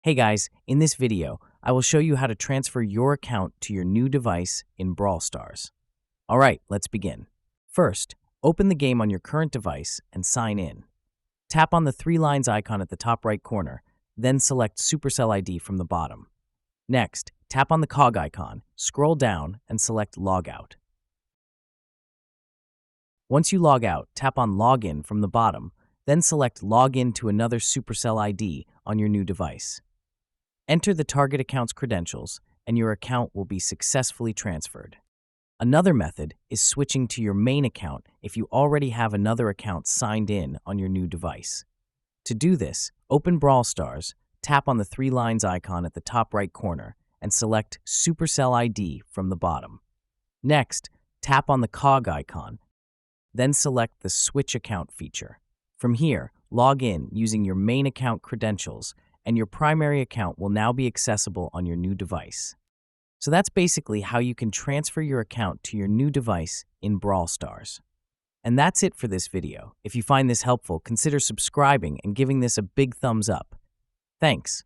Hey guys, in this video, I will show you how to transfer your account to your new device in Brawl Stars. Alright, let's begin. First, open the game on your current device and sign in. Tap on the three lines icon at the top right corner, then select Supercell ID from the bottom. Next, tap on the cog icon, scroll down, and select Logout. Once you log out, tap on Login from the bottom, then select Login to another Supercell ID on your new device. Enter the target account's credentials, and your account will be successfully transferred. Another method is switching to your main account if you already have another account signed in on your new device. To do this, open Brawl Stars, tap on the three lines icon at the top right corner, and select Supercell ID from the bottom. Next, tap on the cog icon, then select the Switch Account feature. From here, log in using your main account credentials, and your primary account will now be accessible on your new device. So that's basically how you can transfer your account to your new device in Brawl Stars. And that's it for this video. If you find this helpful, consider subscribing and giving this a big thumbs up. Thanks.